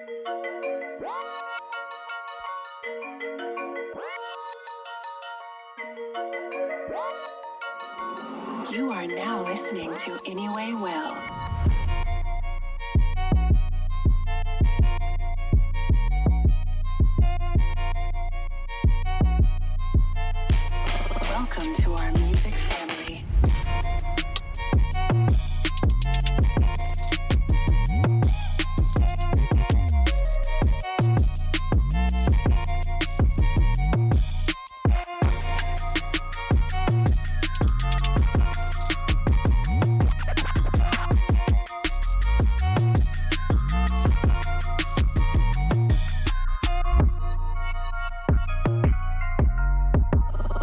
You are now listening to Anyway Well. Welcome to our music family.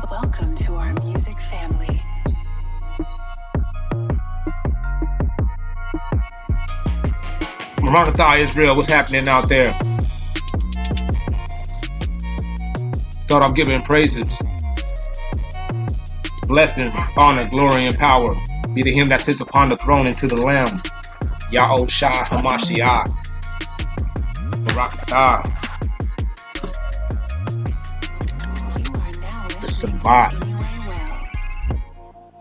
Welcome to our music family. Maranatha, Israel, what's happening out there? Thought I'm giving praises, blessings, honor, glory, and power be to him that sits upon the throne and to the Lamb. Yosh Hamashiach. Maranatha. You are now The listening to Shabbat. Anyway Well.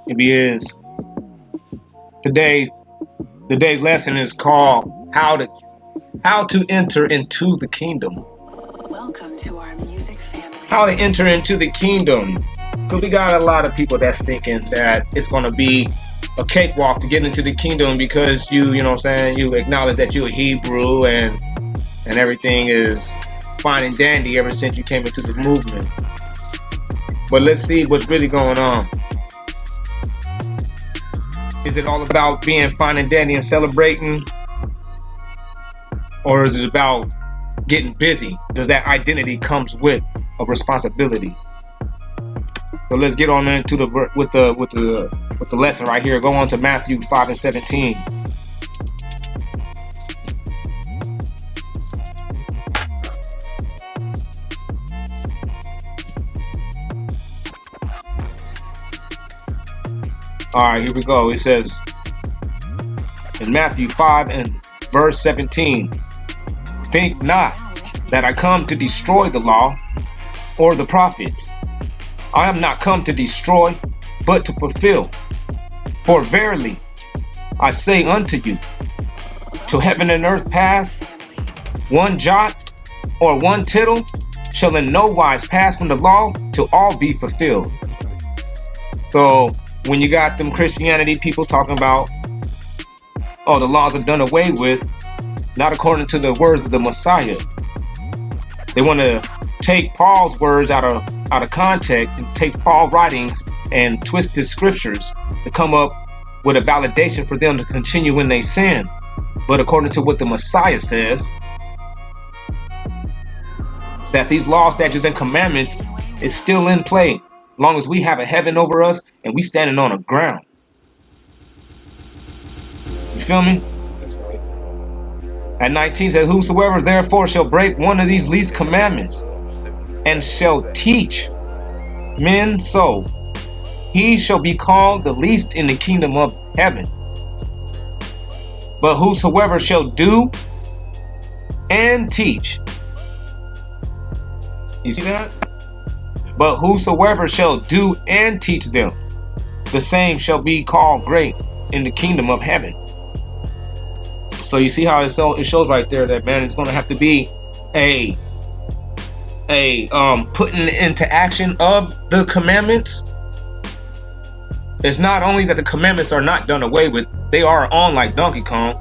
It is. Today's lesson is called How to Enter into the Kingdom. Welcome to our music family. How to enter into the kingdom. Because we got a lot of people that's thinking that it's going to be a cakewalk to get into the kingdom because you know what I'm saying, you acknowledge that you're a Hebrew and everything is fine and dandy ever since you came into the movement. But let's see what's really going on. Is it all about being fine and dandy and celebrating? Or is it about getting busy? Does that identity comes with a responsibility? So let's get on into with the lesson right here. Go on to Matthew 5 and 17. All right, here we go. It says in Matthew 5 and verse 17, "Think not that I come to destroy the law or the prophets. I am not come to destroy, but to fulfill. For verily, I say unto you, till heaven and earth pass, one jot or one tittle shall in no wise pass from the law till all be fulfilled." So when you got them Christianity people talking about, oh, the laws are done away with, not according to the words of the Messiah. They want to take Paul's words out of context and take Paul's writings and twist his scriptures to come up with a validation for them to continue in their sin. But according to what the Messiah says, that these laws, statutes, and commandments is still in play, as long as we have a heaven over us and we standing on a ground. You feel me? That's right. At 19 says, "Whosoever therefore shall break one of these least commandments and shall teach men so, he shall be called the least in the kingdom of heaven. But whosoever shall do and teach," you see that? "But whosoever shall do and teach them, the same shall be called great in the kingdom of heaven." So you see how it shows right there that, man, it's going to have to be a putting into action of the commandments. It's not only that the commandments are not done away with, they are on like Donkey Kong.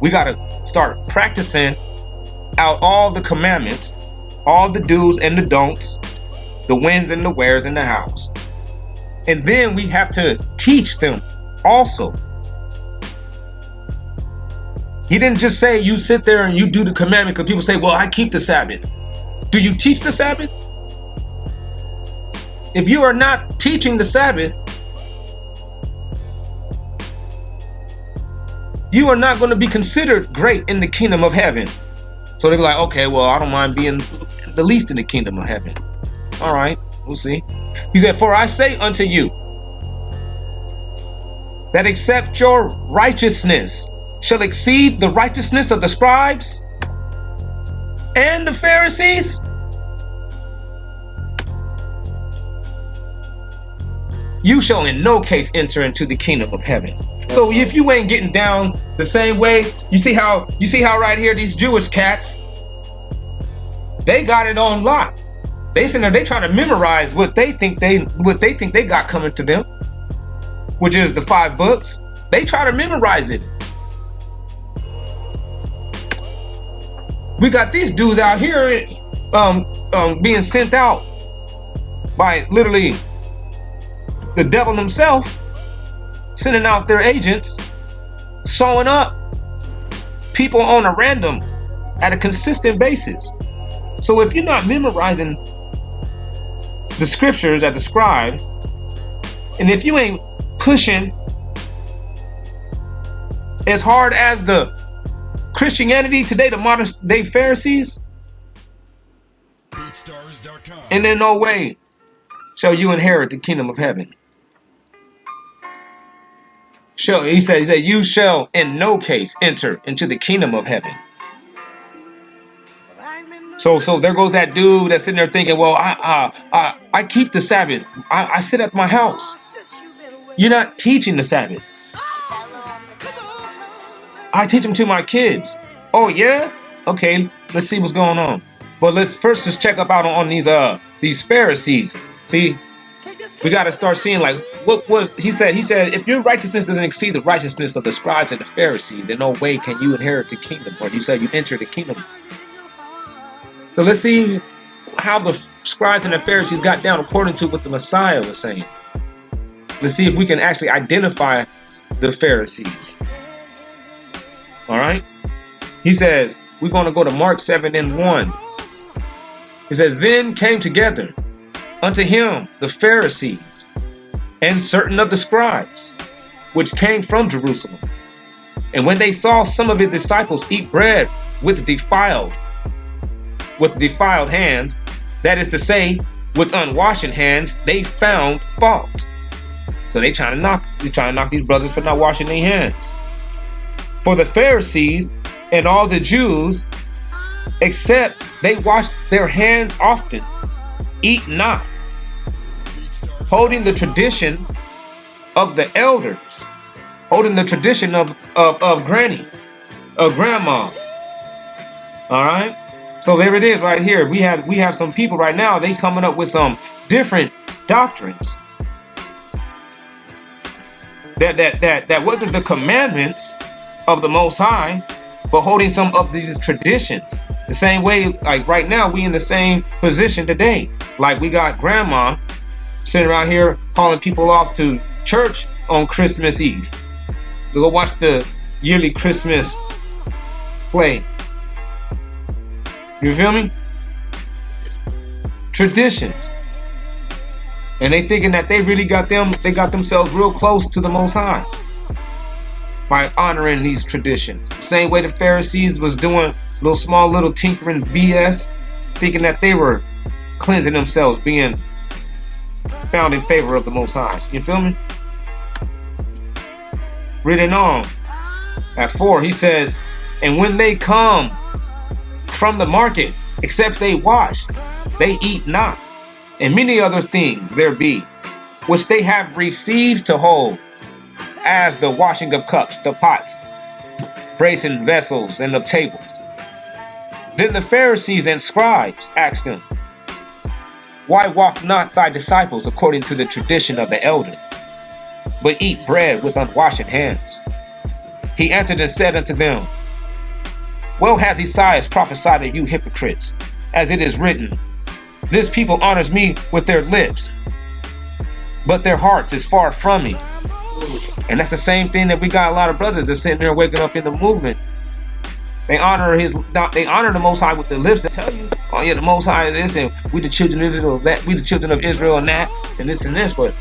We got to start practicing out all the commandments, all the do's and the don'ts, the whens and the wheres in the house. And then we have to teach them also. He didn't just say you sit there and you do the commandment, because people say, well, I keep the Sabbath. Do you teach the Sabbath? If you are not teaching the Sabbath, you are not going to be considered great in the kingdom of heaven. So they're like, okay, well, I don't mind being the least in the kingdom of heaven. All right, we'll see. He said, "For I say unto you, that except your righteousness shall exceed the righteousness of the scribes and the Pharisees, you shall in no case enter into the kingdom of heaven. So if you ain't getting down the same way, you see how right here these Jewish cats, they got it on lock. They sitting there, they trying to memorize what they think they got coming to them, which is the 5 books. They try to memorize it. We got these dudes out here being sent out by literally the devil himself, sending out their agents, sewing up people on a random at a consistent basis. So if you're not memorizing the scriptures as a scribe, and if you ain't pushing as hard as the Christianity today, the modern day Pharisees, and in no way shall you inherit the kingdom of heaven. He said, you shall in no case enter into the kingdom of heaven. So there goes that dude that's sitting there thinking, well, I keep the Sabbath. I sit at my house. You're not teaching the Sabbath. I teach them to my kids. Oh yeah? Okay, let's see what's going on. But let's first just check up out on these Pharisees. See, we got to start seeing like what he said. He said, if your righteousness doesn't exceed the righteousness of the scribes and the Pharisees, in no way can you inherit the kingdom. Or you said you enter the kingdom. So let's see how the scribes and the Pharisees got down according to what the Messiah was saying. Let's see if we can actually identify the Pharisees. All right. He says, we're going to go to Mark 7:1. He says, then came together unto him the Pharisees and certain of the scribes, which came from Jerusalem. And when they saw some of his disciples eat bread with defiled hands, that is to say, with unwashed hands, they found fault. So they trying to knock these brothers for not washing their hands. For the Pharisees and all the Jews, except they wash their hands often, eat not, holding the tradition of the elders, holding the tradition of granny, of grandma. All right. So there it is right here. We have some people right now, they coming up with some different doctrines that wasn't the commandments of the Most High, but holding some of these traditions. The same way, like right now, we in the same position today. Like we got grandma sitting around here calling people off to church on Christmas Eve to go watch the yearly Christmas play. You feel me? Traditions. And they thinking that they really got themselves real close to the Most High by honoring these traditions. The same way the Pharisees was doing little tinkering BS, thinking that they were cleansing themselves, being found in favor of the Most High. You feel me? Reading on at 4, he says, and when they come from the market, except they wash, they eat not, and many other things there be, which they have received to hold, as the washing of cups, the pots, brazen vessels, and of tables. Then the Pharisees and scribes asked him, why walk not thy disciples according to the tradition of the elder, but eat bread with unwashed hands? He answered and said unto them, well has Esaias prophesied of you hypocrites, as it is written, this people honors me with their lips, but their hearts is far from me. And that's the same thing that we got a lot of brothers that's sitting there waking up in the movement. They honor the Most High with their lips. They tell you, oh yeah, the Most High is this, and we the children of Israel, that we the children of Israel, and that, and this and this. But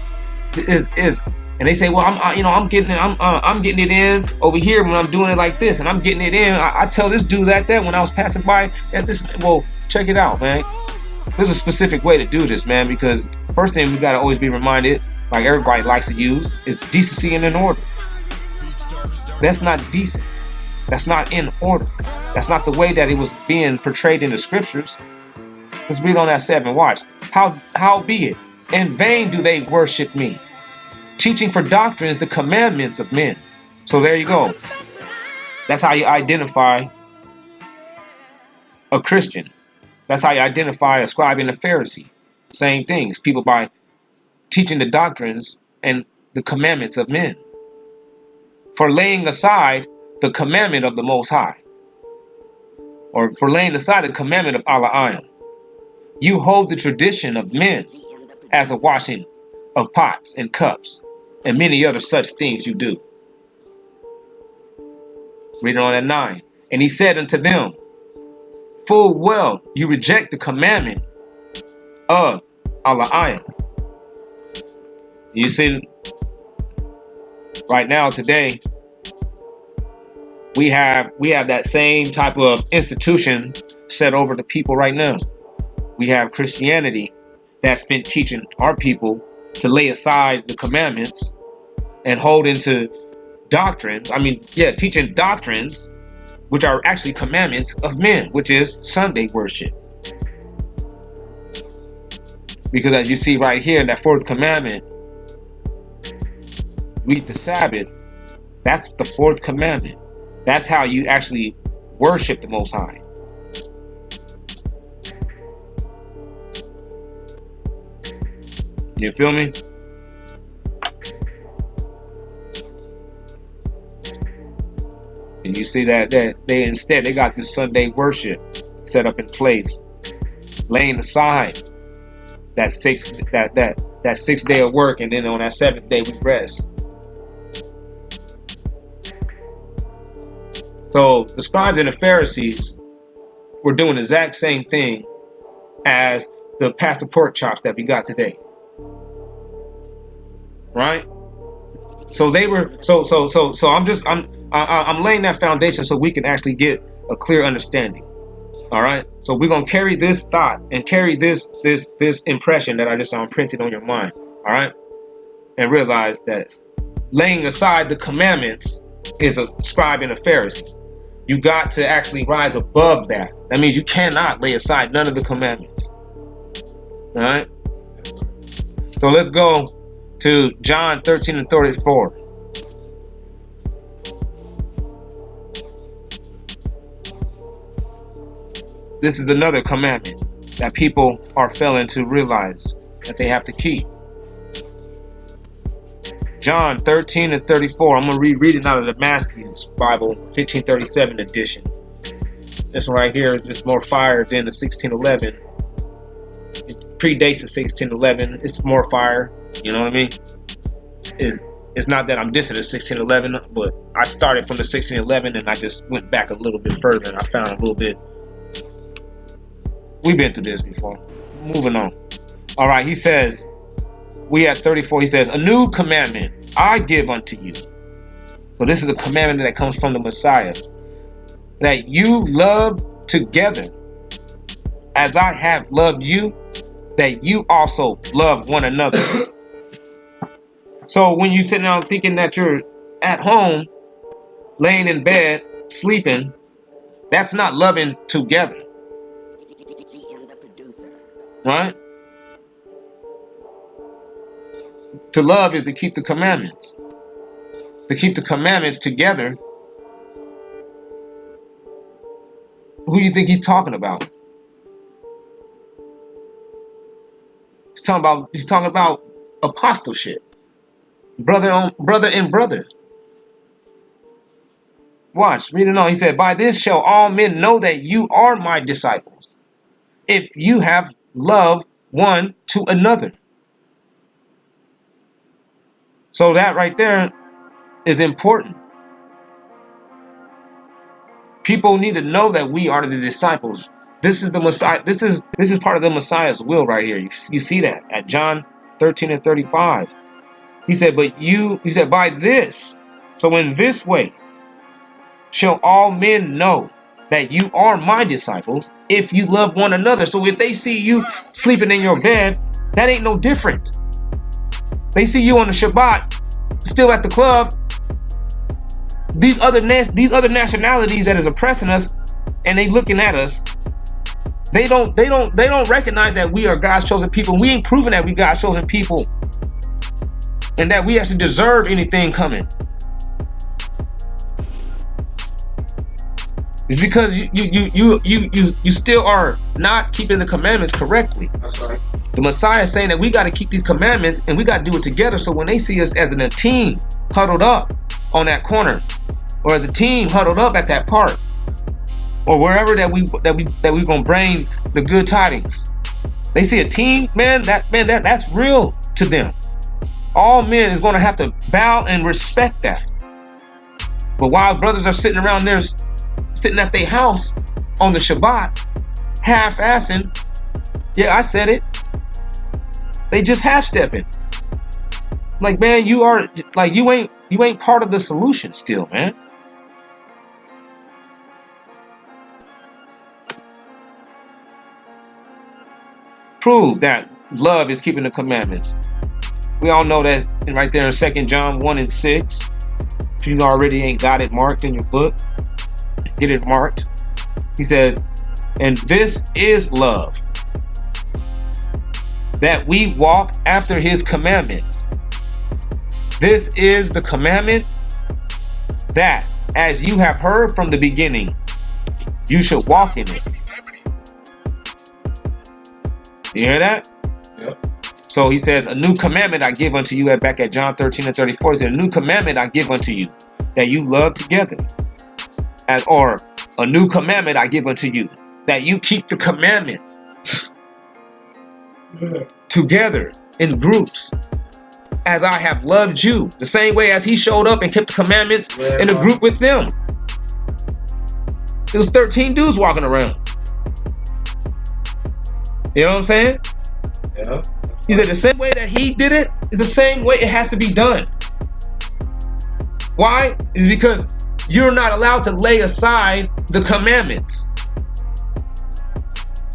and they say, well, I'm getting it in over here when I'm doing it like this, and I'm getting it in. I tell this dude that when I was passing by, and this. Well, check it out, man. There's a specific way to do this, man. Because first thing we gotta always be reminded, like everybody likes to use, is decency and in order. That's not decent. That's not in order. That's not the way that it was being portrayed in the scriptures. Let's read on that 7. Watch. How be it? In vain do they worship me, teaching for doctrines the commandments of men. So there you go. That's how you identify a Christian. That's how you identify a scribe and a Pharisee. Same things. People by teaching the doctrines and the commandments of men. For laying aside the commandment of the Most High. Or for laying aside the commandment of Allah. You hold the tradition of men as the washing of pots and cups and many other such things you do. Read it on at 9. And he said unto them, full well you reject the commandment of Allah. You see, right now, today, we have that same type of institution set over the people right now. We have Christianity that's been teaching our people to lay aside the commandments and hold into doctrines. Teaching doctrines which are actually commandments of men, which is Sunday worship. Because as you see right here in that 4th commandment, read the Sabbath. That's the 4th commandment. That's how you actually worship the Most High. You feel me? And you see that they got this Sunday worship set up in place, laying aside that 6th day of work, and then on that 7th day we rest. So the scribes and the Pharisees were doing the exact same thing as the pastor pork chops that we got today. Right? So they were I'm laying that foundation so we can actually get a clear understanding. All right. So we're gonna carry this thought and carry this impression that I just imprinted on your mind. All right, and realize that laying aside the commandments is a scribe and a Pharisee. You got to actually rise above that. That means you cannot lay aside none of the commandments. All right. So let's go to John 13 and 34. This is another commandment that people are failing to realize that they have to keep. John 13 and 34. I'm going to read it out of the Matthew's Bible, 1537 edition. This one right here is just more fire than the 1611. It predates the 1611. It's more fire. You know what I mean? It's not that I'm dissing the 1611, but I started from the 1611 and I just went back a little bit further and I found a little bit. We've been through this before. Moving on. All right, he says, we at 34, he says, a new commandment I give unto you. So this is a commandment that comes from the Messiah. That you love together as I have loved you, that you also love one another. So when you sit down thinking that you're at home, laying in bed, sleeping, that's not loving together. Right? To love is to keep the commandments. To keep the commandments together. Who do you think he's talking about? He's talking about apostleship. Brother and brother. Watch, read it on. He said, by this shall all men know that you are my disciples, if you have love one to another. So that right there is important. People need to know that we are the disciples. This is the Messiah. This is part of the Messiah's will right here. You see that at John 13 and 35. He said, by this, so in this way, shall all men know that you are my disciples if you love one another. So if they see you sleeping in your bed, that ain't no different. They see you on the Shabbat, still at the club. These other nationalities that is oppressing us, and they looking at us. They don't recognize that we are God's chosen people. We ain't proving that we God's chosen people and that we actually deserve anything coming. It's because you still are not keeping the commandments correctly. That's right. The Messiah is saying that we got to keep these commandments and we got to do it together. So when they see us as a team huddled up on that corner, or as a team huddled up at that park, or wherever that we gonna bring the good tidings, they see a team, that's real to them. All men is gonna have to bow and respect that. But while brothers are sitting around there, sitting at their house on the Shabbat, half-assing, yeah, I said it. They just half-stepping. Like, man, you ain't part of the solution still, man. Prove that love is keeping the commandments. We all know that right there in 2 John 1 and 6. If you already ain't got it marked in your book, get it marked. He says, and this is love, that we walk after his commandments. This is the commandment, that as you have heard from the beginning, you should walk in it. You hear that? Yep. So he says, a new commandment I give unto you, back at John 13 and 34. He said, a new commandment I give unto you, that you love together. Or a new commandment I give unto you, that you keep the commandments together in groups, as I have loved you. The same way as he showed up and kept the commandments in a group with them. There was 13 dudes walking around. You know what I'm saying? Yeah. He said the same way that he did it is the same way it has to be done. Why? It's because you're not allowed to lay aside the commandments.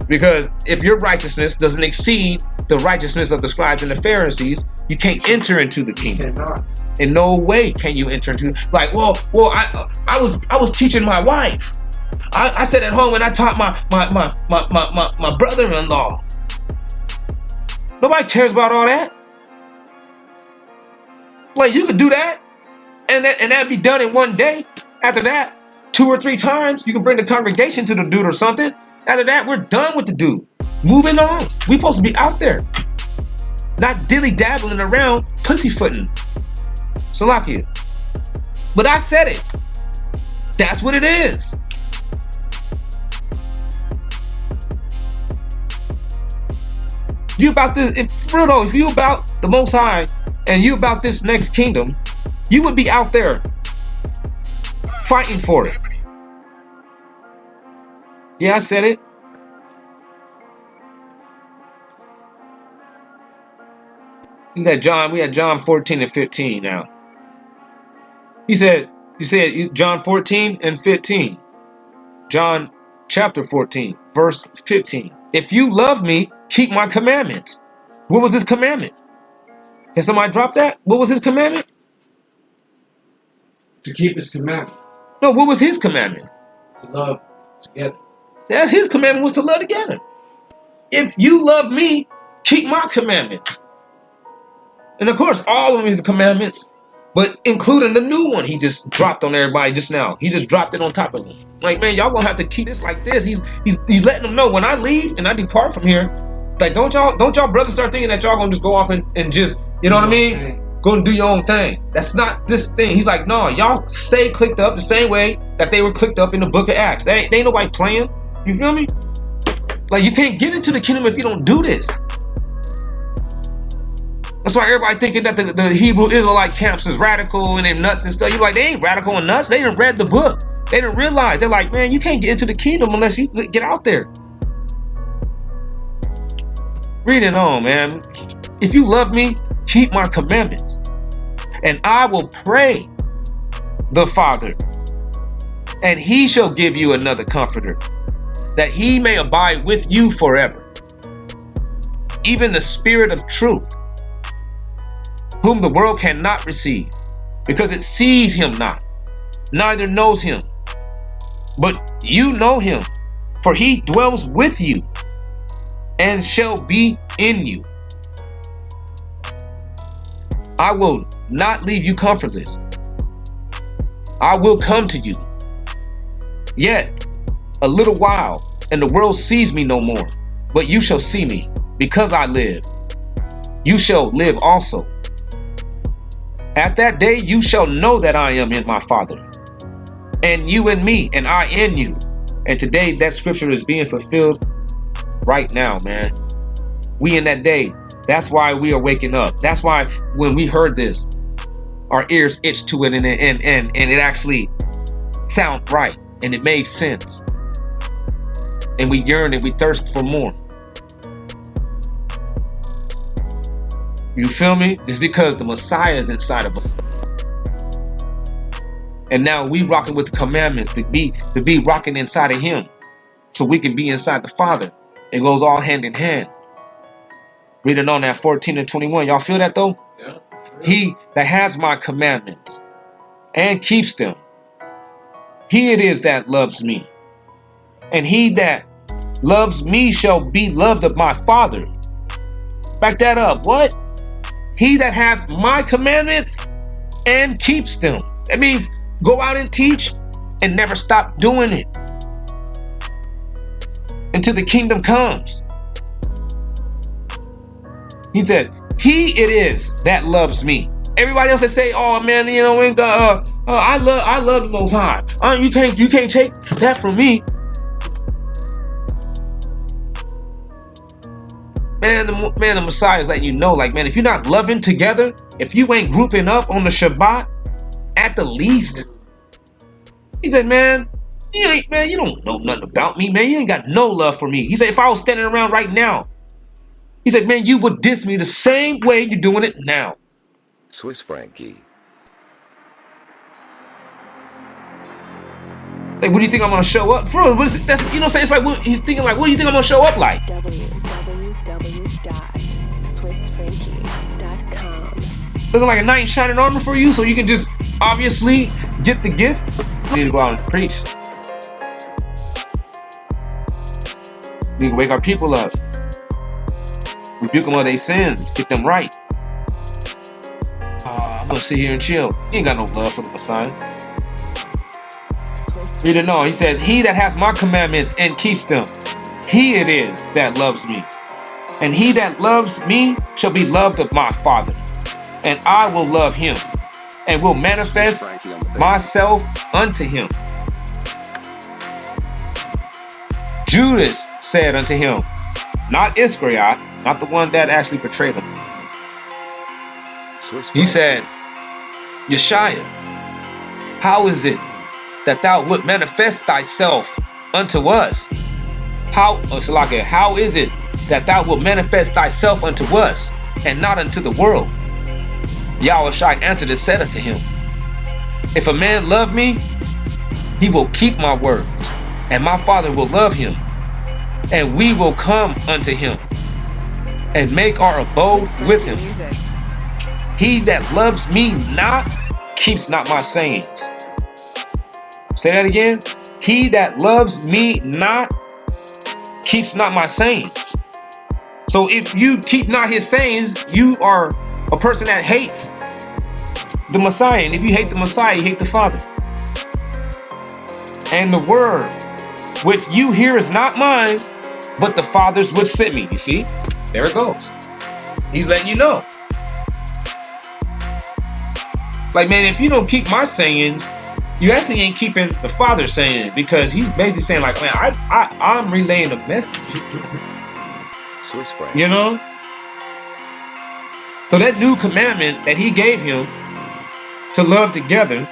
Because if your righteousness doesn't exceed the righteousness of the scribes and the Pharisees, you can't enter into the kingdom. In no way can you enter into. Like, I was teaching my wife. I sat at home and I taught my brother-in-law. Nobody cares about all that. Like, you could do that, and that'd be done in one day. After that, 2 or 3 times, you can bring the congregation to the dude or something. After that, we're done with the dude. Moving on. We supposed to be out there, not dilly-dabbling around, pussyfooting. Salakia. But I said it. That's what it is. You about this, if you about the Most High and you about this next kingdom, you would be out there fighting for it. Yeah, I said it. He said we had John 14 and 15 now. You said John 14 and 15. John chapter 14, verse 15. If you love me, keep my commandments. What was his commandment? Can somebody drop that? What was his commandment? To keep his commandments. No, what was his commandment? To love together. That's his commandment, was to love together. If you love me, keep my commandments. And of course, all of his commandments, but including the new one he just dropped on everybody just now. He just dropped it on top of them. Like, man, y'all gonna have to keep this like this. He's letting them know, when I leave and I depart from here, like, don't y'all brothers start thinking that y'all gonna just go off and just, you know what I mean? Go and do your own thing. That's not this thing. He's like, no, y'all stay clicked up the same way that they were clicked up in the book of Acts. They ain't nobody playing. You feel me? Like, you can't get into the kingdom if you don't do this. That's why everybody thinking that the Hebrew Israelite camps is radical and they're nuts and stuff. You're like, they ain't radical and nuts. They didn't read the book. They didn't realize. They're like, man, you can't get into the kingdom unless you get out there. Read it on, man. If you love me, keep my commandments. And I will pray the Father, and he shall give you another comforter, that he may abide with you forever. Even the Spirit of truth, whom the world cannot receive, because it sees him not, neither knows him. But You know him, for he dwells with you and shall be in you. I will not leave you comfortless. I will come to you. Yet a little while, and the world sees me no more. But you shall see me, because I live. You shall live also. At that day you shall know that I am in my Father, and you in me, and I in you. And today that scripture is being fulfilled right now, man. We in that day. That's why we are waking up. That's why when we heard this, our ears itched to it, and it actually sounded right, and it made sense. And we yearn and we thirst for more. You feel me? It's because the Messiah is inside of us. And now we rocking with the commandments to be rocking inside of him, so we can be inside the Father. It goes all hand in hand. Reading on that 14 and 21. Y'all feel that though? Yeah. He that has my commandments and keeps them, he it is that loves me. And he that loves me shall be loved of my Father. Back that up. What? He that has my commandments and keeps them. That means go out and teach and never stop doing it until the kingdom comes. He said, he it is that loves me. Everybody else that say, oh man, you know, I love the Most High. You can't take that from me. The Messiah is letting you know, like, man, if you're not loving together, if you ain't grouping up on the Shabbat, at the least, he said, man, you don't know nothing about me, man. You ain't got no love for me. He said, if I was standing around right now, he said, man, you would diss me the same way you're doing it now. Swiss Frankie. Like, what do you think I'm gonna show up for? What is it? That's, you know what I'm saying? It's like, he's thinking, like, what do you think I'm gonna show up like? www.swissfrankie.com. Looking like a knight in shining armor for you, so you can just obviously get the gift. You need to go out and preach. We can wake our people up, rebuke them of their sins, get them right. I'm gonna sit here and chill. You ain't got no love for the Messiah. Read it on. He says, he that has my commandments and keeps them, he it is that loves me. And he that loves me shall be loved of my Father. And I will love him, and will manifest myself unto him. Judas said unto him, not Iscariot, not the one that actually betrayed him. He said, Yeshua, how is it that thou wilt manifest thyself unto us? How is it that thou wilt manifest thyself unto us, and not unto the world? Yahushua answered and said unto him, if a man love me, he will keep my words, and my Father will love him, and we will come unto him, and make our abode with him. He that loves me not keeps not my sayings. Say that again. He that loves me not keeps not my sayings. So if you keep not his sayings, you are a person that hates the Messiah. And if you hate the Messiah, you hate the Father. And the word which you hear is not mine, but the Father's which sent me. You see? There it goes. He's letting you know. Like, man, if you don't keep my sayings, you actually ain't keeping the Father's saying, because he's basically saying, like, man, I'm relaying a message. Swiss Frankie. You know? So that new commandment that he gave him to love together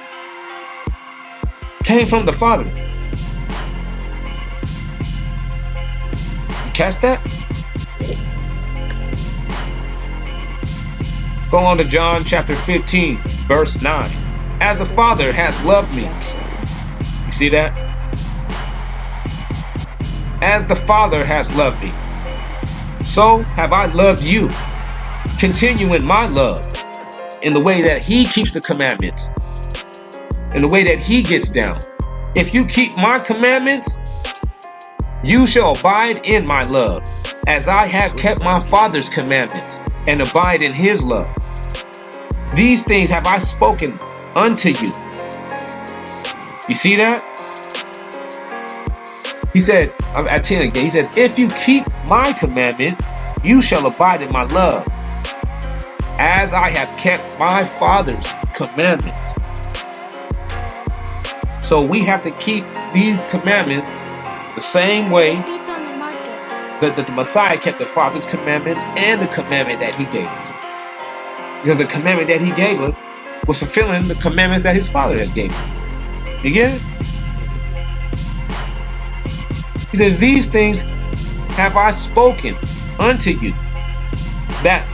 came from the Father. You catch that? Go on to John chapter 15, verse 9. As the Father has loved me. You see that? As the Father has loved me, so have I loved you. Continue in my love, in the way that he keeps the commandments, in the way that he gets down, If you keep my commandments, you shall abide in my love, as I have kept my Father's commandments and abide in his love. These things have I spoken unto you. You see that? He said, I'm at 10 again. He says, if you keep my commandments, you shall abide in my love, as I have kept my Father's commandments. So we have to keep these commandments the same way that the Messiah kept the Father's commandments and the commandment that he gave us. Because the commandment that he gave us was fulfilling the commandments that his Father has given us. You get it? He says, these things have I spoken unto you, that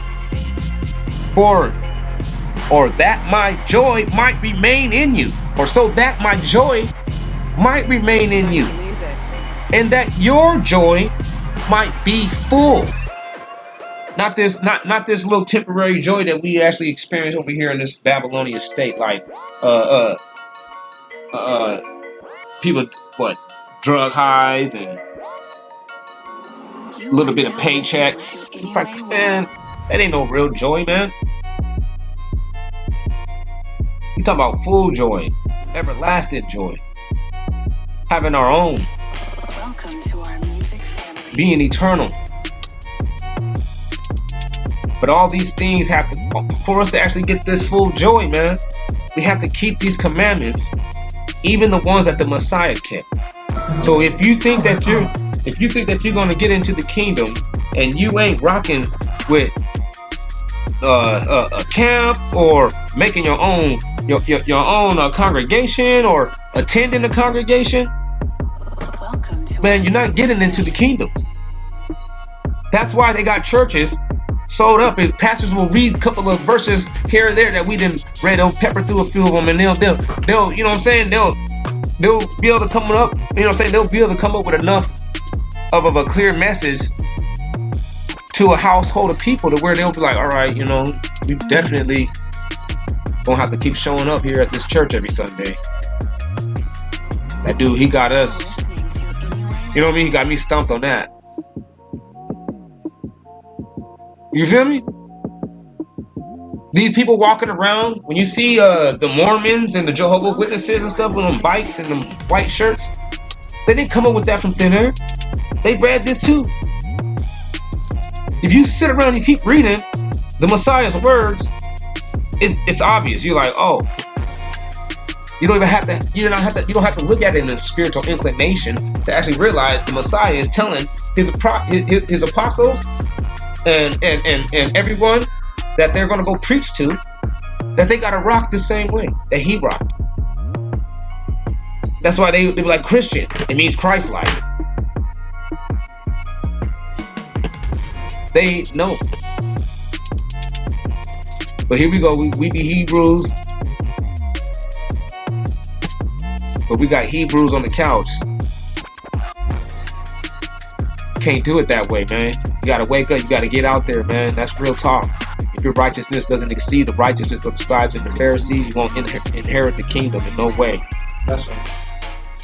that my joy might remain in you, or so that my joy might remain in you, and that your joy might be full. Not this little temporary joy that we actually experience over here in this Babylonian state, like people drug highs and a little bit of paychecks. It's like, man, that ain't no real joy, man. You talking about full joy, everlasting joy, having our own, Welcome to our music family. being eternal. But all these things have to, for us to actually get this full joy, man, we have to keep these commandments, even the ones that the Messiah kept. So if you think that you're going to get into the kingdom and you ain't rocking with a camp or making your own congregation or attending a congregation, man, you're not getting into the kingdom. That's why they got churches sold up, and pastors will read a couple of verses here and there that we didn't read. They'll pepper through a few of them, and they'll you know what I'm saying, they'll be able to come up, you know what I'm saying, they'll be able to come up with enough of a clear message to a household of people to where they'll be like, all right, you know, we definitely gonna have to keep showing up here at this church every Sunday. That dude, he got us, you know what I mean, he got me stumped on that. You feel me? These people walking around, when you see the Mormons and the Jehovah's Witnesses and stuff with them bikes and them white shirts, they didn't come up with that from thin air. They read this too. If you sit around and you keep reading the Messiah's words, it's obvious. You're like, oh, you don't have to look at it in a spiritual inclination to actually realize the Messiah is telling his apostles and everyone that they're going to go preach to, that they got to rock the same way that he rocked. That's why they be like Christian. It means Christ-like. They know. But here we go. We be Hebrews. But we got Hebrews on the couch. Can't do it that way, man. You got to wake up. You got to get out there, man. That's real talk. If your righteousness doesn't exceed the righteousness of the scribes and the Pharisees, you won't inherit the kingdom in no way. That's right.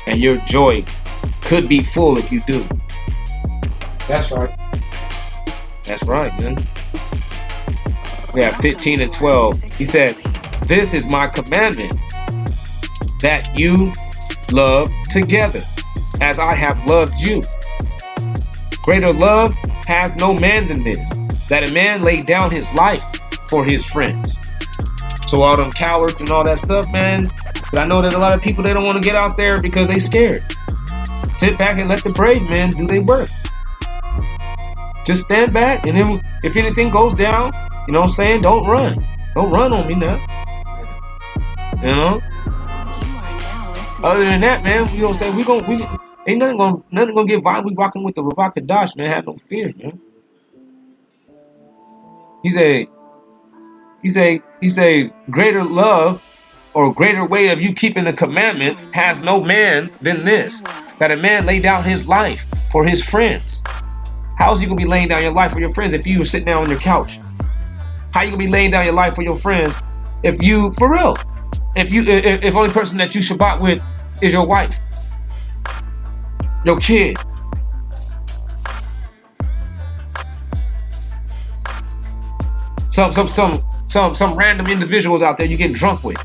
And your joy could be full if you do. That's right. That's right, man. We have 15 and 12. He said, this is my commandment, that you love together, as I have loved you. Greater love has no man than this, that a man lay down his life for his friends. So all them cowards and all that stuff, man. But I know that a lot of people, they don't want to get out there because they scared. Sit back and let the brave men do their work. Just stand back, and then if anything goes down, you know what I'm saying, don't run. Don't run on me now. You know? Other than that, man, you know what I'm saying, ain't nothing gonna get violent. We rocking with the Ravak Kadash, man. Have no fear, man. He said, greater love or greater way of you keeping the commandments has no man than this, that a man lay down his life for his friends. How's you gonna be laying down your life for your friends if you were sitting down on your couch? How you gonna be laying down your life for your friends if you, for real, if only person that you Shabbat with is your wife, your kid. Some random individuals out there you getting drunk with.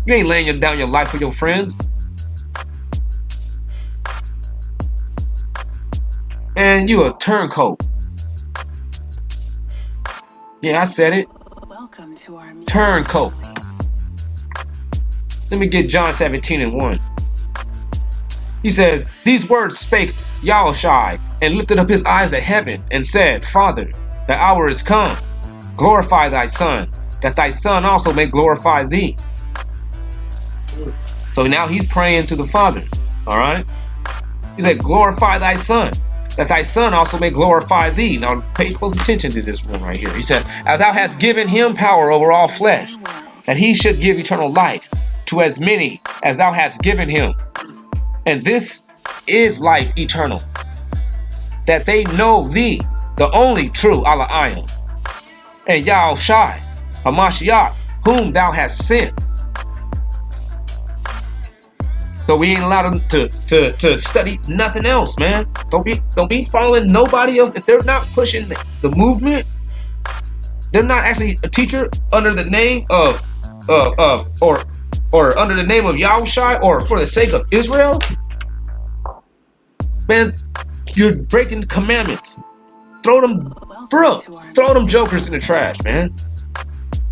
You ain't laying down your life for your friends. And you a turncoat. Yeah, I said it. Welcome to our Turncoat. Let me get John 17:1. He says, these words spake Yosh and lifted up his eyes to heaven and said, Father, the hour is come. Glorify thy Son, that thy Son also may glorify thee. So now he's praying to the Father. All right. He said, glorify thy Son, that thy Son also may glorify thee. Now pay close attention to this one right here. He said, as thou hast given him power over all flesh, that he should give eternal life to as many as thou hast given him. And this is life eternal, that they know thee, the only true Allah, and Yosh, Hamashiach, whom thou hast sent. So we ain't allowed to study nothing else, man. Don't be following nobody else. If they're not pushing the movement, they're not actually a teacher under the name of or under the name of Yahushua or for the sake of Israel. Man, you're breaking the commandments. Throw them jokers in the trash, man.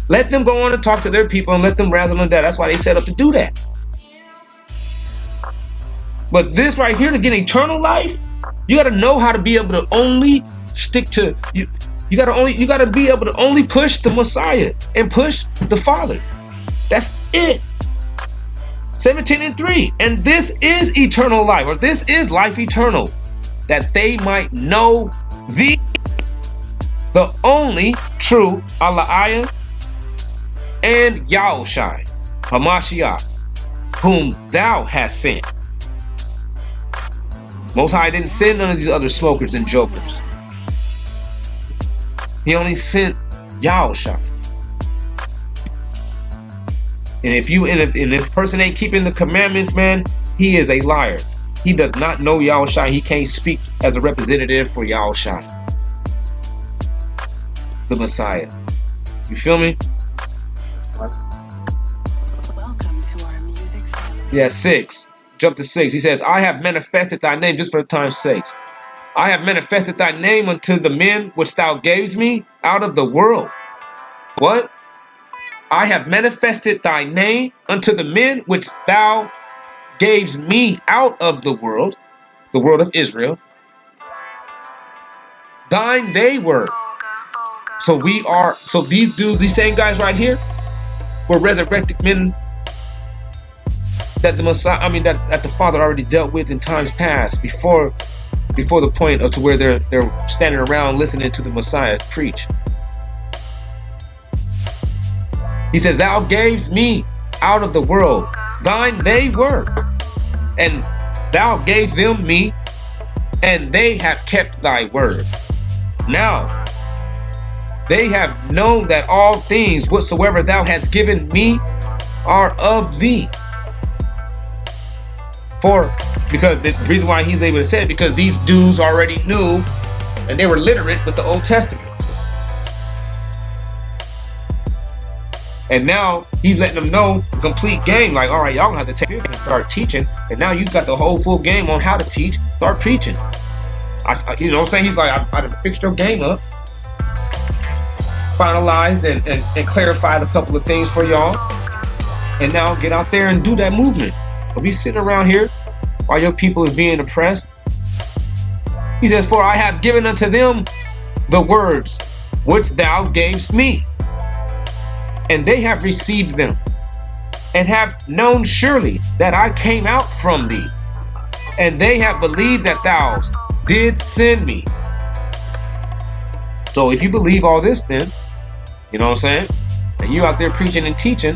Let them go on and talk to their people and let them razzle them down. That's why they set up to do that. But this right here, to get eternal life, you got to know how to be able to only stick to you. You got to be able to only push the Messiah and push the Father. That's it. 17:3. And this is eternal life, or this is life eternal, that they might know thee, the only true Allah, and Yahushua, Hamashiach, whom thou hast sent. Most High didn't send none of these other smokers and jokers. He only sent Yahushua. And if the person ain't keeping the commandments, man, he is a liar. He does not know Yahushua. He can't speak as a representative for Yahushua, the Messiah. You feel me? Welcome to our music family. Yeah, 6. Jump to 6. He says, I have manifested thy name, just for the time's sake. I have manifested thy name unto the men which thou gavest me out of the world. What? I have manifested thy name unto the men which thou gavest me out of the world of Israel. Thine they were. So these same guys right here were resurrected men that the Messiah, that the Father already dealt with in times past, before the point of to where they're standing around listening to the Messiah preach. He says, thou gavest me out of the world, thine they were, and thou gave them me, and they have kept thy word. Now they have known that all things whatsoever thou hast given me are of thee. Because the reason why he's able to say it, because these dudes already knew, and they were literate with the Old Testament. And now he's letting them know the complete game. Like, all right, y'all gonna have to take this and start teaching. And now you've got the whole full game on how to teach. Start preaching. You know what I'm saying? He's like, I done fixed your game up, finalized and clarified a couple of things for y'all. And now get out there and do that movement. Don't be sitting around here while your people is being oppressed. He says, for I have given unto them the words which thou gavest me, and they have received them, and have known surely that I came out from thee, and they have believed that thou did send me. So if you believe all this, then, you know what I'm saying, and you out there preaching and teaching,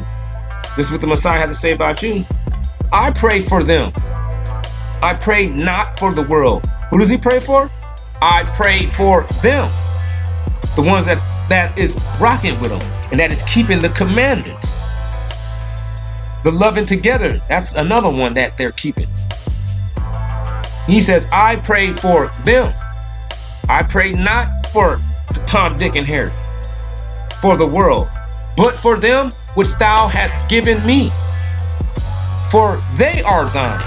this is what the Messiah has to say about you. I pray for them. I pray not for the world. Who does he pray for? I pray for them. The ones that is rocking with him and that is keeping the commandments. The loving together, that's another one that they're keeping. He says, I pray for them. I pray not for Tom, Dick, and Harry, for the world, but for them which thou hast given me. For they are thine,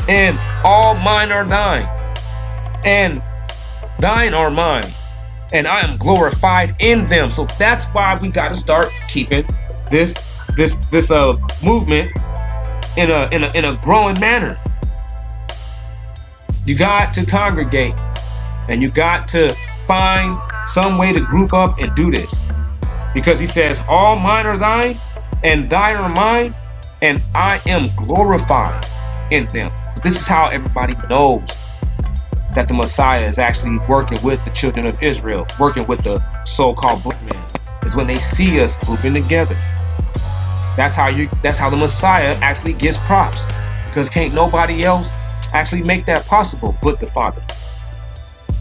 and all mine are thine, and thine are mine, and I am glorified in them. So that's why we got to start keeping this movement in a growing manner. You got to congregate, and you got to find some way to group up and do this, because he says, all mine are thine, and thine are mine, and I am glorified in them. This is how everybody knows that the Messiah is actually working with the children of Israel, working with the so-called black man, is when they see us grouping together. That's how the Messiah actually gets props, because can't nobody else actually make that possible but the Father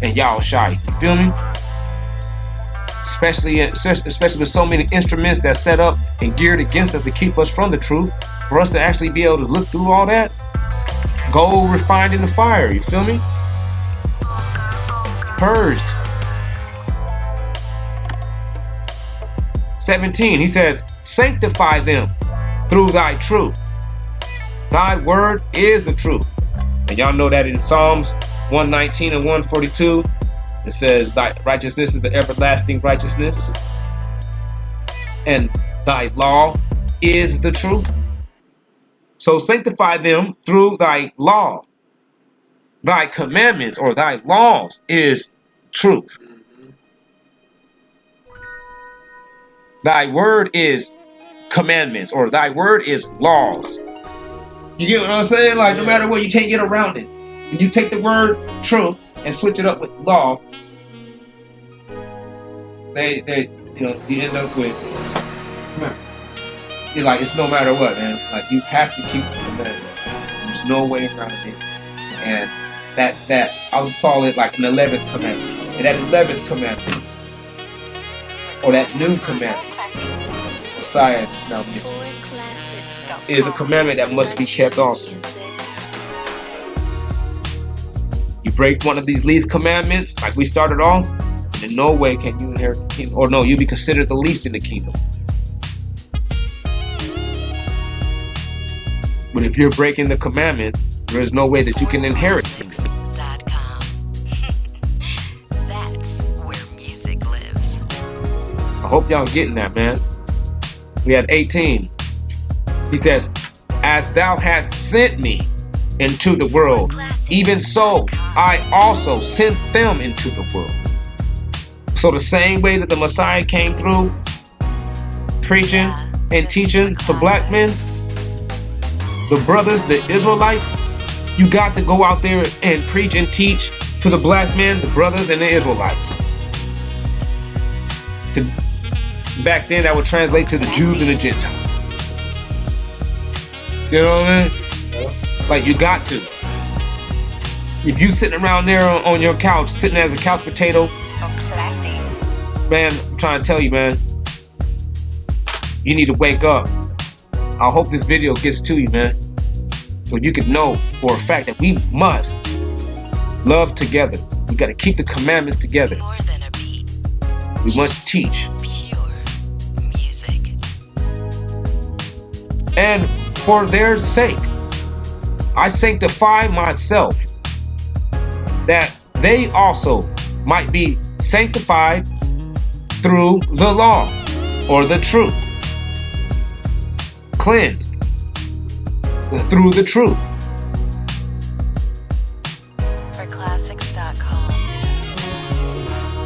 and Yahushua. You feel me? Especially with so many instruments that's set up and geared against us to keep us from the truth, for us to actually be able to look through all that, gold refined in the fire. You feel me? Purged. 17, he says, sanctify them through thy truth. Thy word is the truth. And y'all know that in Psalms 119 and 142, it says, thy righteousness is the everlasting righteousness, and thy law is the truth. So sanctify them through thy law. Thy commandments or thy laws is truth. Thy word is commandments, or thy word is laws. You get what I'm saying? Like, no matter what, you can't get around it. When you take the word truth and switch it up with law, you end up with, you're like, it's no matter what, man. Like, you have to keep the commandment. There's no way around it. And that I'll just call it like an 11th commandment. And that 11th commandment, or that new commandment, Messiah is now mentioned, is a commandment that must be kept also. You break one of these least commandments, like we started off, in no way can you inherit the kingdom. Or no, you'll be considered the least in the kingdom. But if you're breaking the commandments, there is no way that you can inherit the kingdom. That's where music lives. I hope y'all getting that, man. We had 18. He says, as thou hast sent me into the world, even so I also sent them into the world. So the same way that the Messiah came through preaching and teaching the black men, the brothers, the Israelites, you got to go out there and preach and teach to the black men, the brothers, and the Israelites. Back then, that would translate to the Jews and the Gentiles. You know what I mean? Like, you got to. If you sitting around there on your couch, sitting as a couch potato, man, I'm trying to tell you, man, you need to wake up. I hope this video gets to you, man, so you can know for a fact that we must love together. We got to keep the commandments together. More than a beat. We must teach. Pure music. And for their sake, I sanctify myself, that they also might be sanctified through the law or the truth. Cleansed through the truth. For classics.com.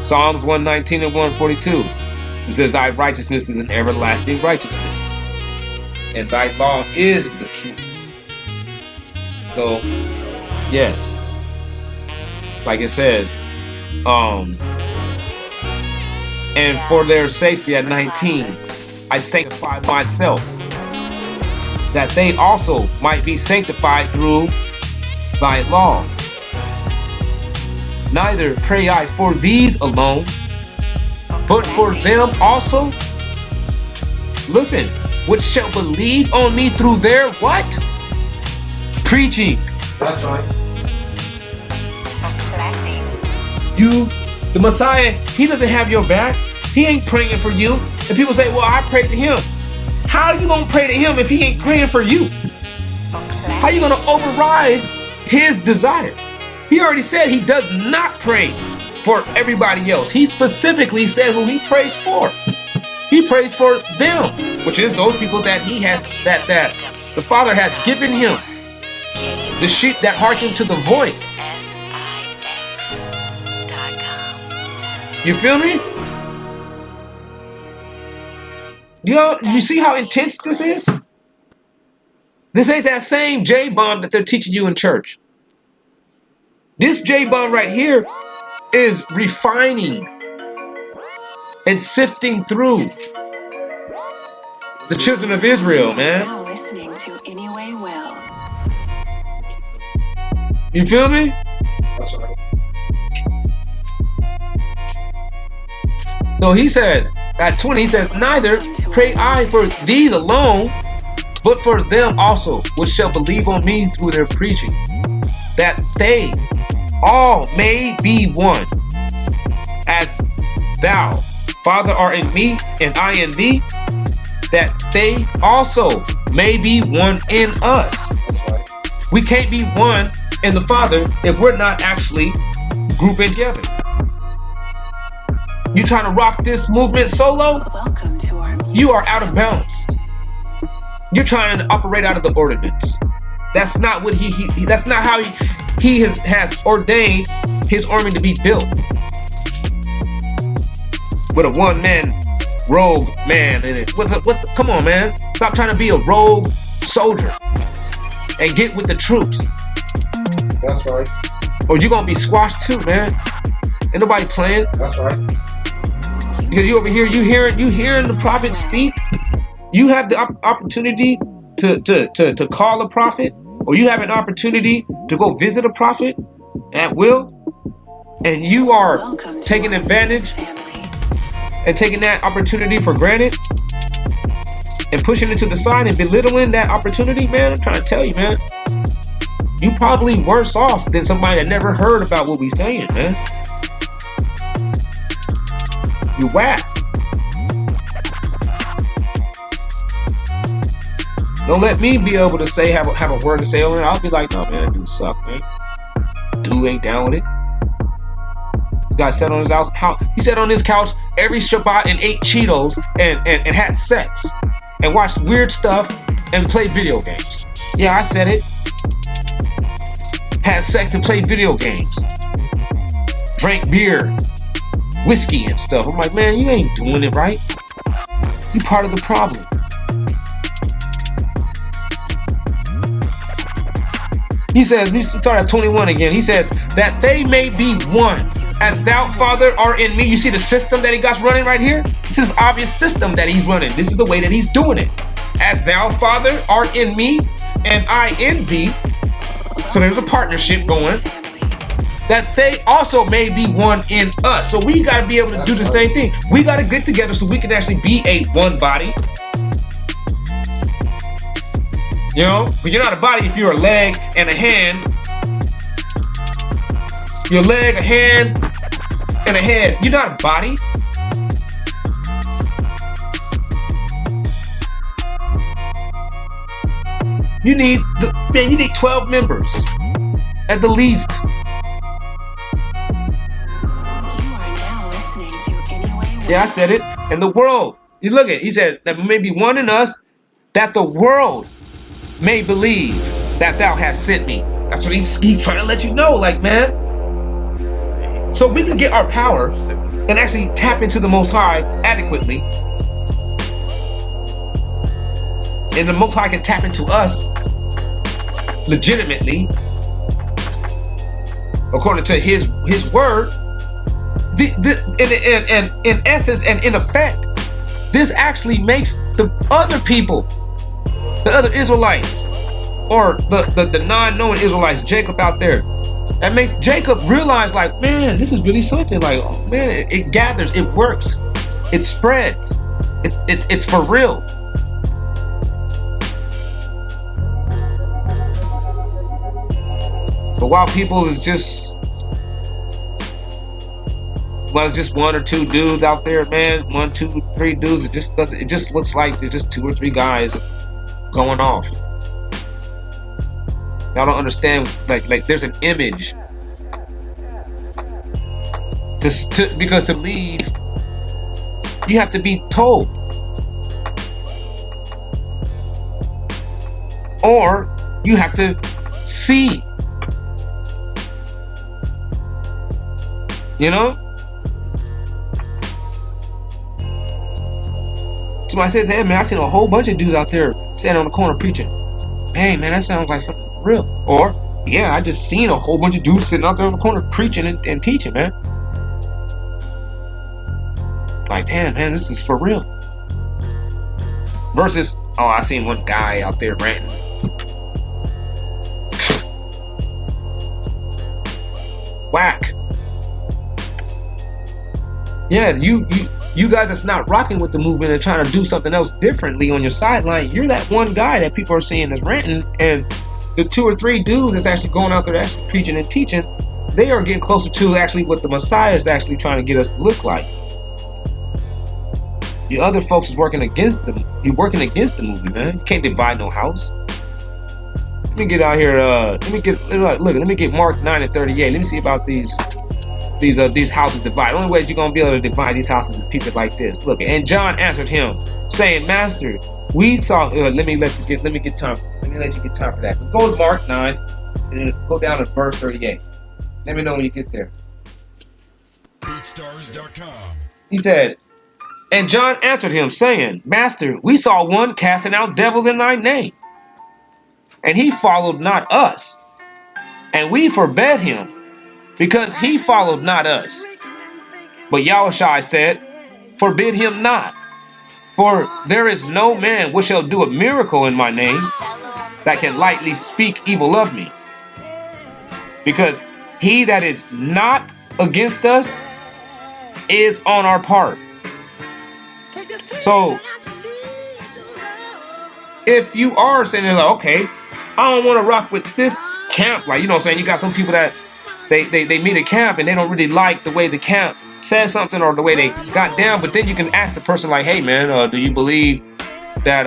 Psalms 119 and 142. It says, thy righteousness is an everlasting righteousness, and thy law is the truth. So, yes. Like it says, and for their sake, at 19, I sanctify myself, that they also might be sanctified through thy law. Neither pray I for these alone, but for them also. Listen, which shall believe on me through their what? Preaching. That's right. You, the Messiah, he doesn't have your back. He ain't praying for you. And people say, well, I pray to him. How are you going to pray to him if he ain't praying for you? How are you going to override his desire? He already said he does not pray for everybody else. He specifically said who he prays for. He prays for them, which is those people that he has, that the Father has given him. The sheep that hearken to the voice. You feel me? You see how intense this is? This ain't that same J-bomb that they're teaching you in church. This J-bomb right here is refining and sifting through the children of Israel, man. Now listening to Anyway Well. You feel me? That's right. So he says, at 20, he says, neither pray I for these alone, but for them also, which shall believe on me through their preaching, that they all may be one, as thou, Father, art in me, and I in thee, that they also may be one in us. That's right. We can't be one in the Father if we're not actually grouping together. You trying to rock this movement solo? Welcome to our You are out of bounds. You're trying to operate out of the ordinance. That's not what that's not how he has ordained his army to be built. With a one-man rogue man in it. Come on, man. Stop trying to be a rogue soldier and get with the troops. That's right. Or you're gonna be squashed too, man. Ain't nobody playing. That's right. Because you over here, you hearing the prophet speak. You have the opportunity to call a prophet, or you have an opportunity to go visit a prophet at will, and you are taking advantage and taking that opportunity for granted and pushing it to the side and belittling that opportunity, man. I'm trying to tell you, man. You probably worse off than somebody that never heard about what we saying, man. You whack. Don't let me be able to say have a word to say on it. I'll be like, no, man, that dude suck, man. Dude ain't down with it. This guy sat on his house. He sat on his couch every Shabbat and ate Cheetos and had sex and watched weird stuff and played video games. Yeah, I said it. Had sex and played video games. Drank beer, whiskey and stuff. I'm like, man, you ain't doing it right. You part of the problem. He says, we start at 21 again. He says, that they may be one, as thou, Father, art in me. You see the system that he got running right here? This is obvious system that he's running. This is the way that he's doing it. As thou, Father, art in me, and I in thee. So there's a partnership going. That they also may be one in us. So we got to be able to do the same thing. We got to get together so we can actually be a one body. You know, but you're not a body if you're a leg and a hand. Your leg, a hand, and a head. You're not a body. You need 12 members at the least. You are now listening to Anyway Well. Yeah, I said it. And the world. You look at it. He said that may be one in us, that the world may believe that thou hast sent me. That's what he's trying to let you know, like, man. So we can get our power and actually tap into the Most High adequately. And the Most High can tap into us legitimately, according to his word. In essence and in effect, this actually makes the other people, the other Israelites, or the non-known Israelites, Jacob out there, that makes Jacob realize, like, man, this is really something. Like, oh man, it gathers, it works, it spreads, it's for real. But while people is just, well, it's just one or two dudes out there, man. 1, 2, 3 dudes. It just looks like there's just 2 or 3 guys going off. Y'all don't understand. Like there's an image. Because to leave, you have to be told, or you have to see. You know? Somebody says, hey man, I seen a whole bunch of dudes out there standing on the corner preaching. Hey man, that sounds like something for real. Or, yeah, I just seen a whole bunch of dudes sitting out there on the corner preaching and teaching, man. Like, damn man, this is for real. Versus, oh, I seen one guy out there ranting. Whack. Yeah, you guys that's not rocking with the movement and trying to do something else differently on your sideline, you're that one guy that people are seeing as ranting, and the 2 or 3 dudes that's actually going out there actually preaching and teaching, they are getting closer to actually what the Messiah is actually trying to get us to look like. The other folks is working against them. You're working against the movement, man. You can't divide no house. Let me get out here. Let me get Mark 9 and 38. Let me see about these houses divided. The only way you're gonna be able to divide these houses is people like this. Look, and John answered him, saying, Master, we saw. Let me let you get time for that. Go to Mark 9 and go down to verse 38. Let me know when you get there. BeatStars.com. He says, and John answered him, saying, Master, we saw one casting out devils in thy name, and he followed not us, and we forbade him, because he followed not us. But Yosh said, forbid him not, for there is no man which shall do a miracle in my name that can lightly speak evil of me. Because he that is not against us is on our part. So, if you are saying, like, okay, I don't want to rock with this camp, like, you know what I'm saying, you got some people that they meet at camp and they don't really like the way the camp says something or the way they got down, but then you can ask the person like, hey man, do you believe that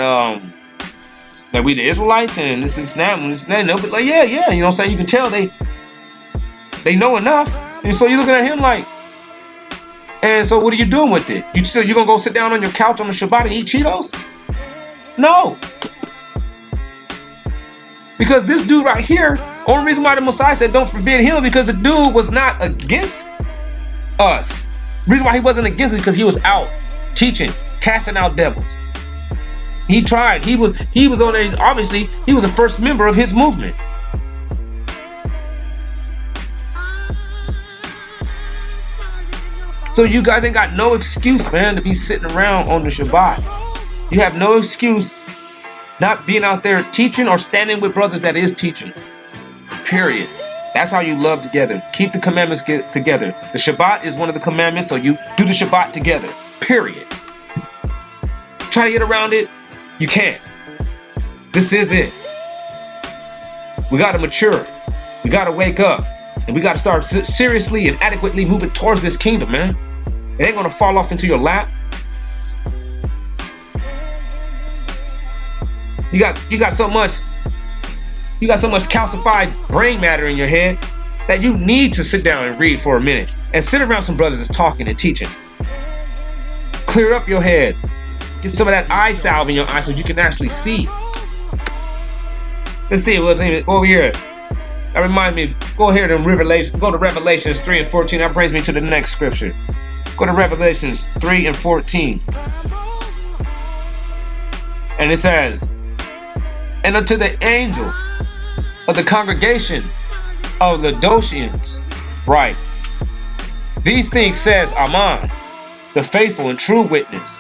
that we the Israelites and this is that and this and that? And they'll be like, yeah, you know what I'm saying? You can tell they know enough. And so you're looking at him like, and so what are you doing with it? You gonna go sit down on your couch on the Shabbat and eat Cheetos? No. Because this dude right here, only reason why the Messiah said don't forbid him, because the dude was not against us. The reason why he wasn't against it because he was out teaching, casting out devils. He tried. He was on a, obviously he was the first member of his movement. So you guys ain't got no excuse, man, to be sitting around on the Shabbat. You have no excuse not being out there teaching or standing with brothers that is teaching. Period. That's how you love together. Keep the commandments together. The Shabbat is one of the commandments, so you do the Shabbat together. Period. Try to get around it, you can't. This is it. We got to mature. We got to wake up. And we got to start seriously and adequately moving towards this kingdom, man. It ain't going to fall off into your lap. You got so much calcified brain matter in your head that you need to sit down and read for a minute and sit around some brothers that's talking and teaching. Clear up your head. Get some of that eye salve in your eye so you can actually see. Let's see what's over here. That reminds me, go here to Revelations 3 and 14. That brings me to the next scripture. Go to Revelations 3 and 14. And it says, and unto the angel of the congregation of the Laodiceans write, these things says Amen, the faithful and true witness,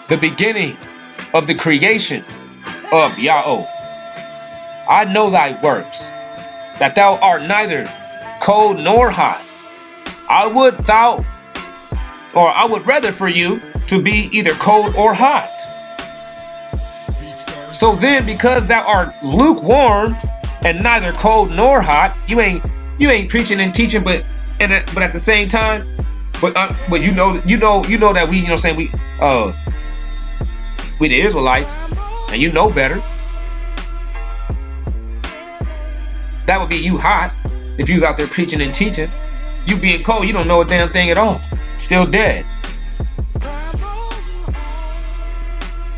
the beginning of the creation of Yahweh. I know thy works, that thou art neither cold nor hot. I would rather for you to be either cold or hot. So then, because thou art lukewarm and neither cold nor hot. You ain't preaching and teaching, but at the same time, but you know that we, you know what I'm saying, we the Israelites, and you know better. That would be you hot if you was out there preaching and teaching. You being cold, you don't know a damn thing at all. Still dead.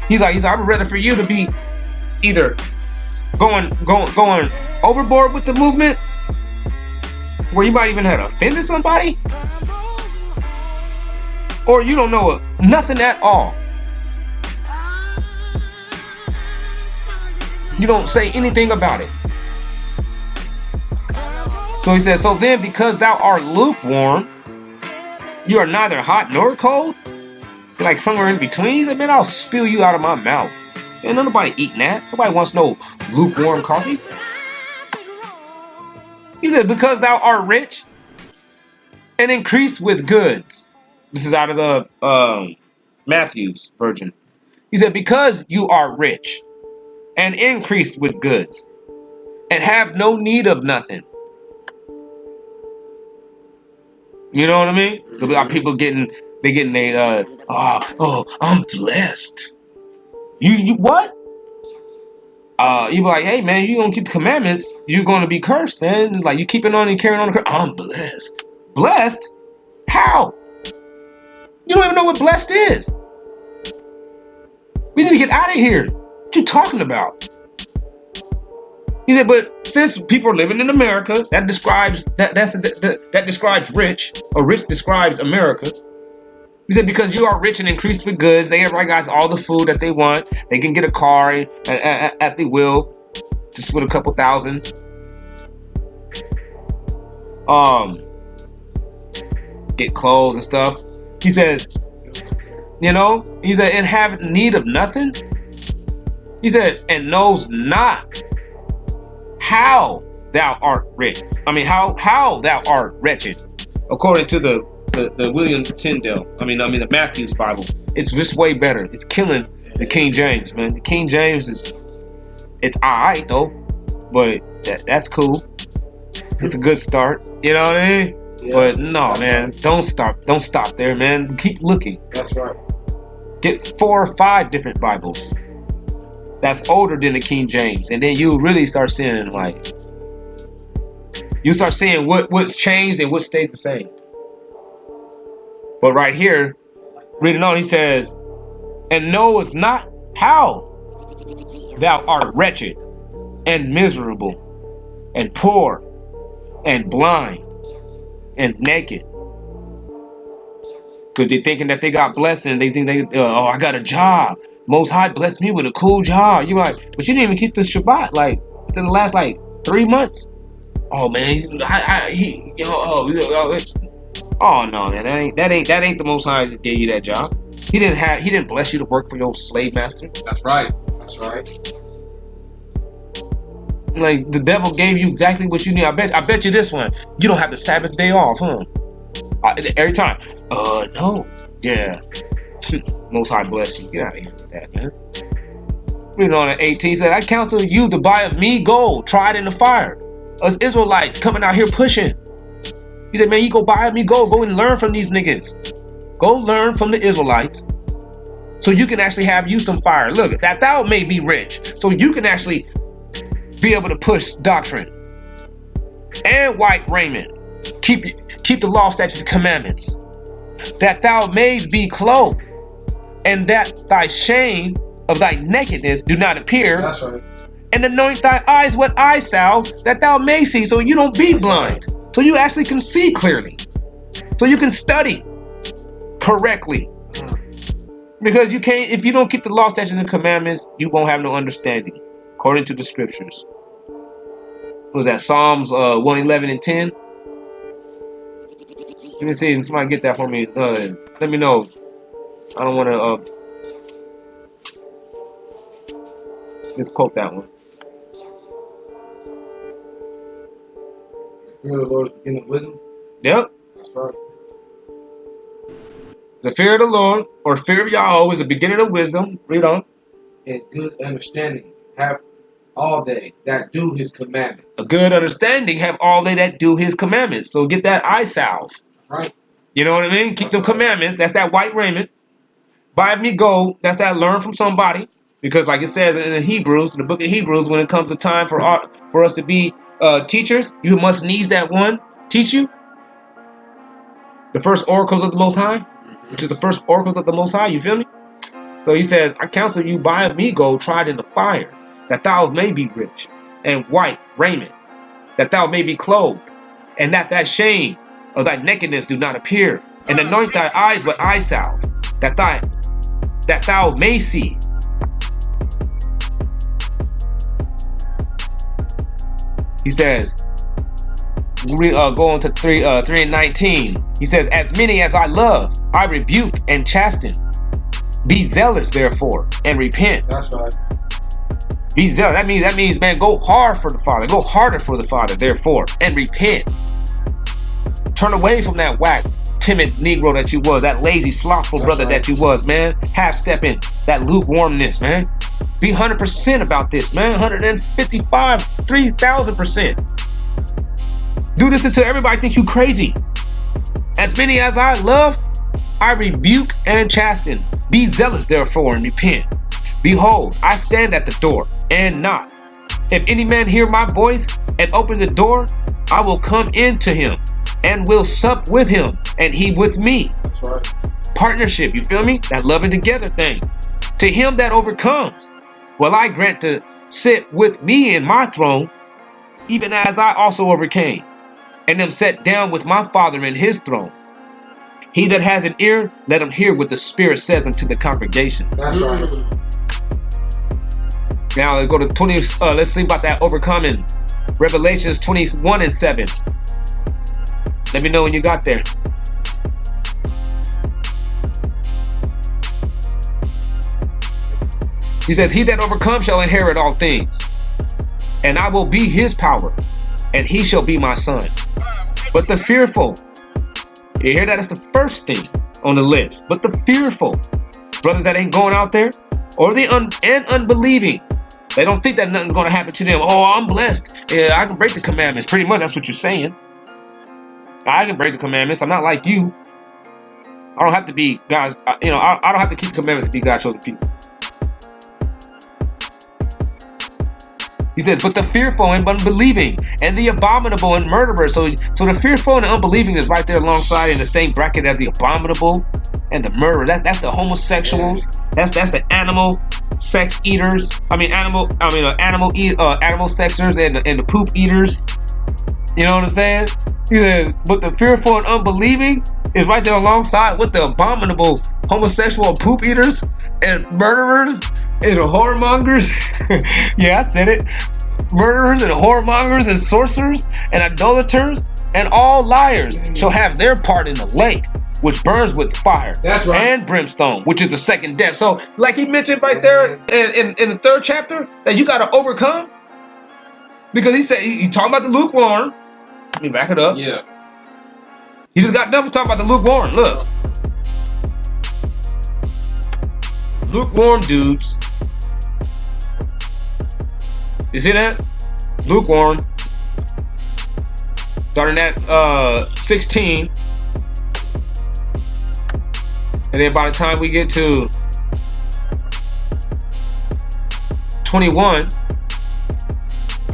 He's like, I would rather for you to be either going overboard with the movement, where you might even have offended somebody, or you don't know nothing at all. You don't say anything about it. So he says, so then because thou art lukewarm, you are neither hot nor cold. You're like somewhere in between. He said, man, I'll spill you out of my mouth. Ain't nobody eating that. Nobody wants no lukewarm coffee. He said, because thou art rich and increased with goods. This is out of the Matthew's version. He said, because you are rich and increased with goods and have no need of nothing. You know what I mean? Mm-hmm. Our people getting I'm blessed. You what? You be like, hey man, you gonna keep the commandments, you're gonna be cursed, man. It's like you keeping on and carrying on the curse. I'm blessed. Blessed? How? You don't even know what blessed is. We need to get out of here. What you talking about? He said, but since people are living in America, that describes that describes rich, or rich describes America. He said, because you are rich and increased with goods, everybody got all the food that they want. They can get a car at their will, just with a couple thousand. Get clothes and stuff. He says, he said, and have need of nothing. He said, and knows not how thou art rich. I mean, how thou art wretched, according to the William Tyndale. The Matthew's Bible. It's just way better. It's killing the King James, man. The King James it's alright though, but that's cool. It's a good start. You know what I mean? Yeah, but no, man, right. Don't stop there, man. Keep looking. That's right. Get 4 or 5 different Bibles that's older than the King James, and then you really start seeing what's changed and what stayed the same. But right here, reading on, he says, and knowest not how thou art wretched and miserable and poor and blind and naked. Because they're thinking that they got blessing. They think I got a job. Most High blessed me with a cool job. You're like, but you didn't even keep the Shabbat within the last 3 months. Oh man, oh no, man, that ain't the Most High that gave you that job. He didn't bless you to work for your slave master. That's right. Like the devil gave you exactly what you need. I bet you this one, you don't have the Sabbath day off, huh? Every time. No. Yeah. Most High bless you. Get out of here with that, man. Reading on at 18, he said, I counsel you to buy of me gold, tried in the fire. Us Israelites coming out here pushing. He said, man, you go buy of me gold. Go and learn from these niggas. Go learn from the Israelites, so you can actually have you some fire. Look, that thou may be rich, so you can actually be able to push doctrine and white raiment. Keep the law, statutes, and commandments, that thou mayest be clothed, and that thy shame of thy nakedness do not appear. That's right. And anoint thy eyes with eye salve, that thou may see, so you don't be blind. So you actually can see clearly. So you can study correctly. Because you can't, if you don't keep the law, statutes, and commandments, you won't have no understanding, according to the scriptures. What was that? Psalms 111 and 10. Let me see. Somebody get that for me. Let me know. I don't want to. Let's quote that one. The fear of the Lord is the beginning of wisdom. Yep. That's right. The fear of the Lord, or fear of Yahweh, is the beginning of wisdom. Read on. And good understanding have all they that do his commandments. A good understanding have all they that do his commandments. So get that eye salve. Right. You know what I mean? Keep the commandments. That's that white raiment. Buy me gold. That's that learn from somebody. Because like it says in the book of Hebrews, when it comes to time for us to be teachers, you must needs that one teach you. The first oracles of the Most High, which is the first oracles of the Most High. You feel me? So he says, I counsel you, buy of me gold tried in the fire, that thou may be rich, and white raiment, that thou may be clothed, and that shame of thy nakedness do not appear, and anoint thy eyes with eye salve, that thou may see. He says, go on to 3:19. He says, as many as I love, I rebuke and chasten. Be zealous, therefore, and repent. That's right. Be zealous. That means, man, go hard for the Father. Go harder for the Father, therefore, and repent. Turn away from that whack, timid Negro that you was, that lazy, slothful brother that you was, man. Half-stepping, that lukewarmness, man. Be 100% about this, man. 155, 3,000%. Do this until everybody thinks you crazy. As many as I love, I rebuke and chasten. Be zealous, therefore, and repent. Behold, I stand at the door and knock. If any man hear my voice and open the door, I will come in to him and will sup with him and he with me. That's right. Partnership, you feel me? That loving together thing. To him that overcomes, will I grant to sit with me in my throne, even as I also overcame, and am set down with my Father in his throne. He that has an ear, let him hear what the Spirit says unto the congregations. That's right. Now let's go to 20. Let's see about that overcoming. Revelations 21:7. Let me know when you got there. He says, he that overcomes shall inherit all things, and I will be his power, and he shall be my son. But the fearful, you hear that? That's the first thing on the list. But the fearful, brothers that ain't going out there, or the unbelieving, they don't think that nothing's going to happen to them. Oh, I'm blessed. Yeah, I can break the commandments. Pretty much that's what you're saying. I can break the commandments. I'm not like you. I don't have to be God's, I don't have to keep the commandments to be God's chosen people. He says, but the fearful and unbelieving and the abominable and murderers. So the fearful and the unbelieving is right there alongside in the same bracket as the abominable and the murderer. That's the homosexuals. That's the animal sex eaters. Animal sexers and the poop eaters. You know what I'm saying? He says, but the fearful and unbelieving is right there alongside with the abominable homosexual poop eaters and murderers and whoremongers. Yeah, I said it. Murderers and whoremongers and sorcerers and idolaters and all liars shall have their part in the lake, which burns with fire. That's right. And brimstone, which is the second death. So, like he mentioned right there in the third chapter, that you got to overcome. Because he said, he talking about the lukewarm. Let me back it up. Yeah. He just got done talking about the lukewarm. Look. Lukewarm dudes. You see that? Lukewarm. Starting at 16. And then by the time we get to 21,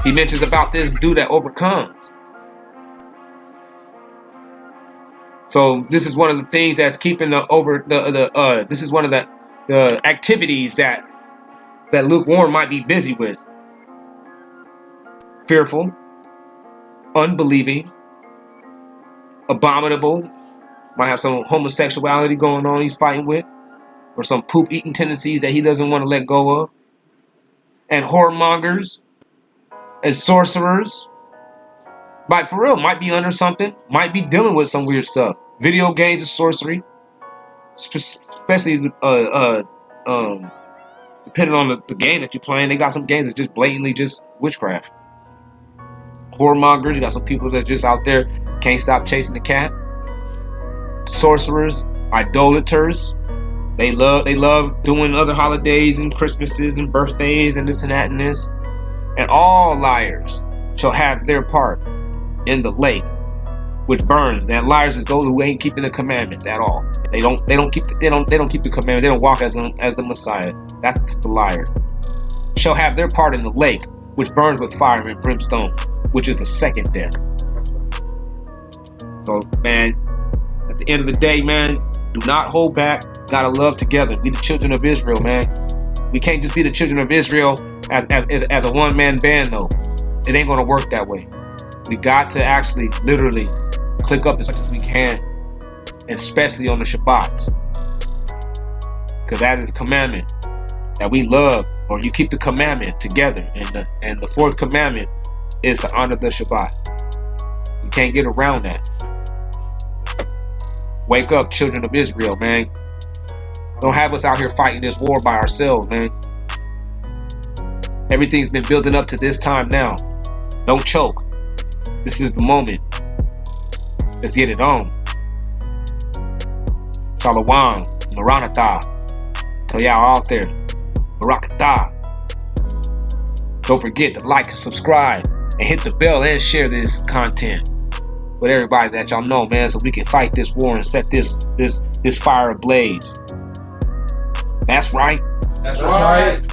he mentions about this dude that overcomes. So this is one of the things that's keeping this is one of the activities that lukewarm might be busy with. Fearful, unbelieving, abominable, might have some homosexuality going on he's fighting with, or some poop eating tendencies that he doesn't want to let go of, and whoremongers and sorcerers. Might for real, might be under something, might be dealing with some weird stuff. Video games is sorcery, especially depending on the game that you're playing. They got some games that's just blatantly just witchcraft. Whoremongers, you got some people that just out there can't stop chasing the cat. Sorcerers, idolaters, they love doing other holidays and Christmases and birthdays and this and that and this. And all liars shall have their part in the lake which burns. That liars is those who ain't keeping the commandments at all. They don't keep the commandments. They don't walk as the Messiah. That's the liar. Shall have their part in the lake which burns with fire and brimstone, which is the second death. So, man, at the end of the day, man, do not hold back. Gotta love together. Be the children of Israel, man. We can't just be the children of Israel as a one-man band, though. It ain't gonna work that way. We got to actually, literally, click up as much as we can, and especially on the Shabbats, because that is a commandment that we love. Or you keep the commandment together, and the fourth commandment is to honor the Shabbat. You can't get around that. Wake up, children of Israel, man. Don't have us out here fighting this war by ourselves, man. Everything's been building up to this time now. Don't choke. This is the moment. Let's get it on. Shalom, Maranatha. To y'all out there, Barakatah. Don't forget to like and subscribe and hit the bell and share this content with everybody that y'all know, man, so we can fight this war and set this fire ablaze. That's right. That's right.